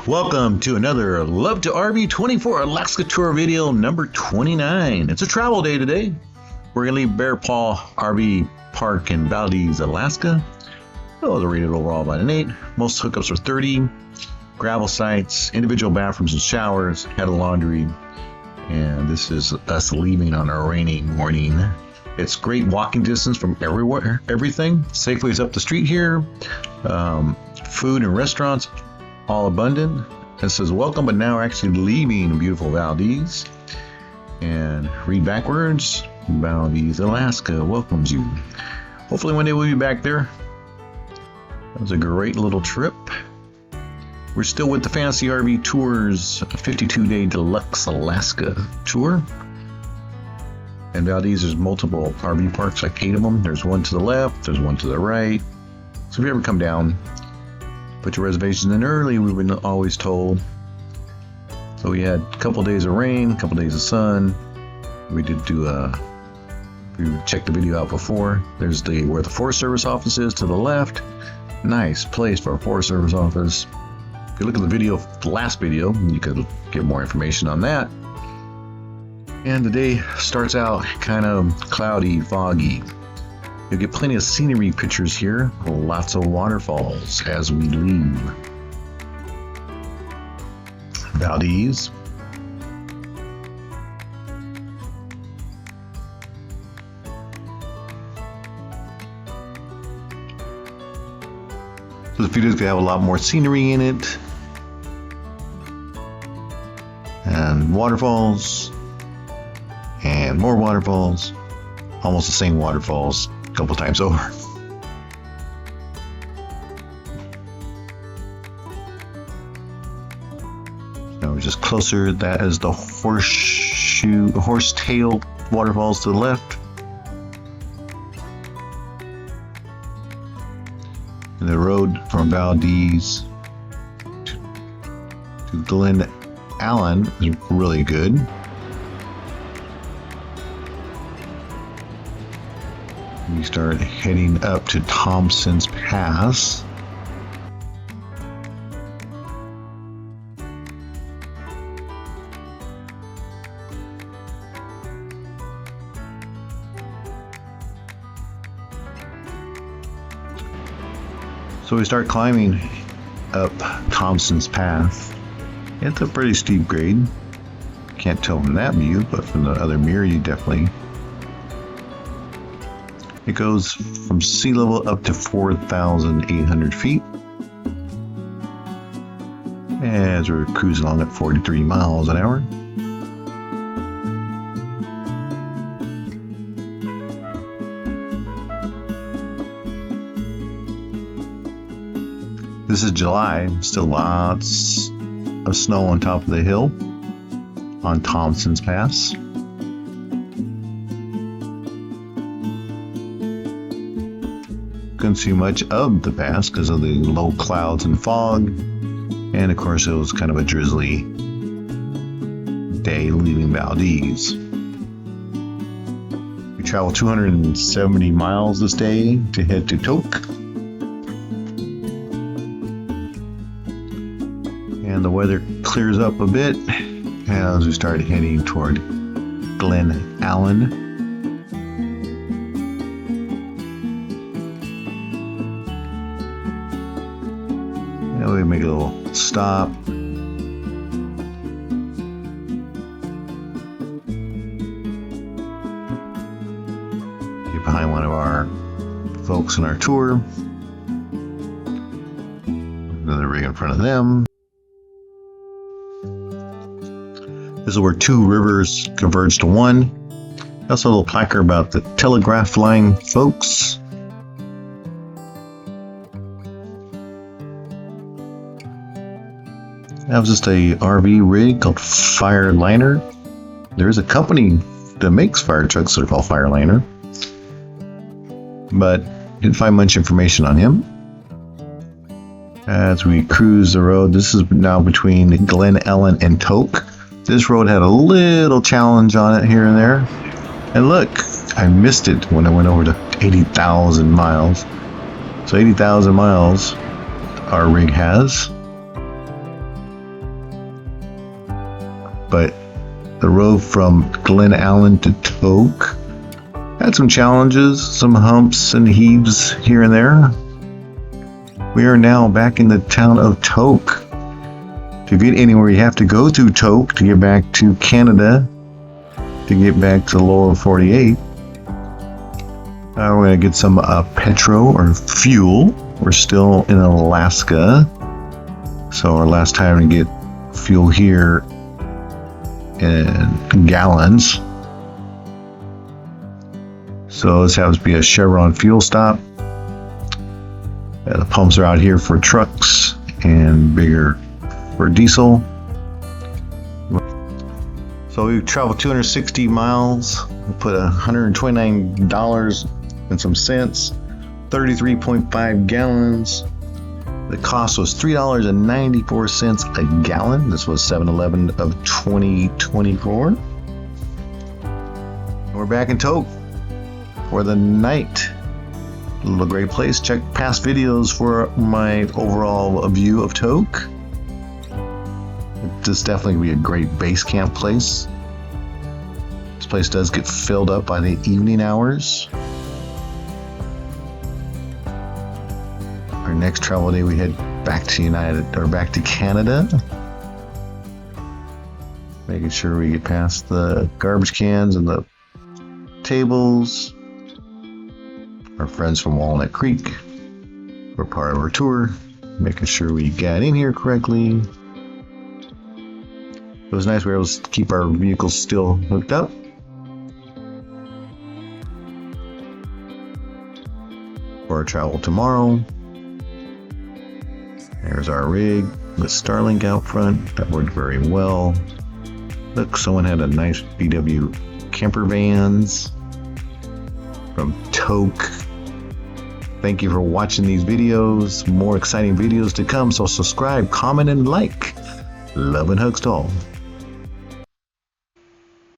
Welcome to another LVTRV24 Alaska Tour video number 29. It's a travel day today. We're going to leave Bear Paw RV Park in Valdez, Alaska. Oh, they're rated overall by an 8. Most hookups are 30. Gravel sites, individual bathrooms and showers, head of laundry. And this is us leaving on a rainy morning. It's great walking distance from everywhere, everything. Safeway's up the street here. Food and restaurants, all abundant. It says welcome, but now we're actually leaving beautiful Valdez. And read backwards. Valdez, Alaska welcomes you. Hopefully one day we'll be back there. That was a great little trip. We're still with the Fantasy RV Tours 52-day Deluxe Alaska Tour. And Valdez, there's multiple RV parks, like 8 of them. There's one to the left, there's one to the right. So if you ever come down, put your reservations in early, we've been always told. So we had a couple days of rain, a couple days of sun. We did do we checked the video out before. There's where the Forest Service office is to the left. Nice place for a Forest Service office. If you look at the video, the last video, you could get more information on that. And the day starts out kind of cloudy, foggy. You'll get plenty of scenery pictures here. Lots of waterfalls as we leave Valdez. So this video is going to have a lot more scenery in it. And waterfalls. And more waterfalls. Almost the same waterfalls a couple times over. Now we're just closer. That is the horsetail waterfalls to the left. And the road from Valdez to Glen Allen is really good. We start heading up to Thompson's Pass. So we start climbing up Thompson's Path. It's a pretty steep grade. Can't tell from that view, but from the other mirror you definitely. It goes from sea level up to 4,800 feet. As we're cruising along at 43 miles an hour. This is July, still lots of snow on top of the hill on Thompson's Pass. Couldn't see much of the pass because of the low clouds and fog, and of course it was kind of a drizzly day leaving Valdez. We traveled 270 miles this day to head to Tok, and the weather clears up a bit as we start heading toward Glen Allen. We make a little stop. Get behind one of our folks in our tour. Another rig in front of them. This is where two rivers converge to one. Also a little placard about the telegraph line folks. That was just a RV rig called Fireliner. There is a company that makes fire trucks that are called Fireliner, but didn't find much information on him. As we cruise the road, this is now between Glen Ellen and Tok. This road had a little challenge on it here and there. And look, I missed it when I went over to 80,000 miles. So 80,000 miles our rig has. but the road from Glen Allen to Tok had some challenges, some humps and heaves here and there. We are now back in the town of Tok. To get anywhere, you have to go through Tok to get back to Canada, to get back to the lower 48. We're going to get some petrol or fuel. We're still in Alaska, so our last time to get fuel here in gallons. So this happens to be a Chevron fuel stop. The pumps are out here for trucks and bigger for diesel. So we traveled 260 miles. We put $129 and some cents, 33.5 gallons. The cost was $3.94 a gallon. This was 7/11 of 2024. And we're back in Tok for the night. A little great place. Check past videos for my overall view of Tok. This definitely be a great base camp place. This place does get filled up by the evening hours. Our next travel day, we head back to Canada. Making sure we get past the garbage cans and the tables. Our friends from Walnut Creek were part of our tour, making sure we got in here correctly. It was nice we were able to keep our vehicles still hooked up. For our travel tomorrow. There's our rig with Starlink out front. That worked very well. Look, someone had a nice VW camper vans from Tok. Thank you for watching these videos. More exciting videos to come, so subscribe, comment, and like. Love and hugs to all.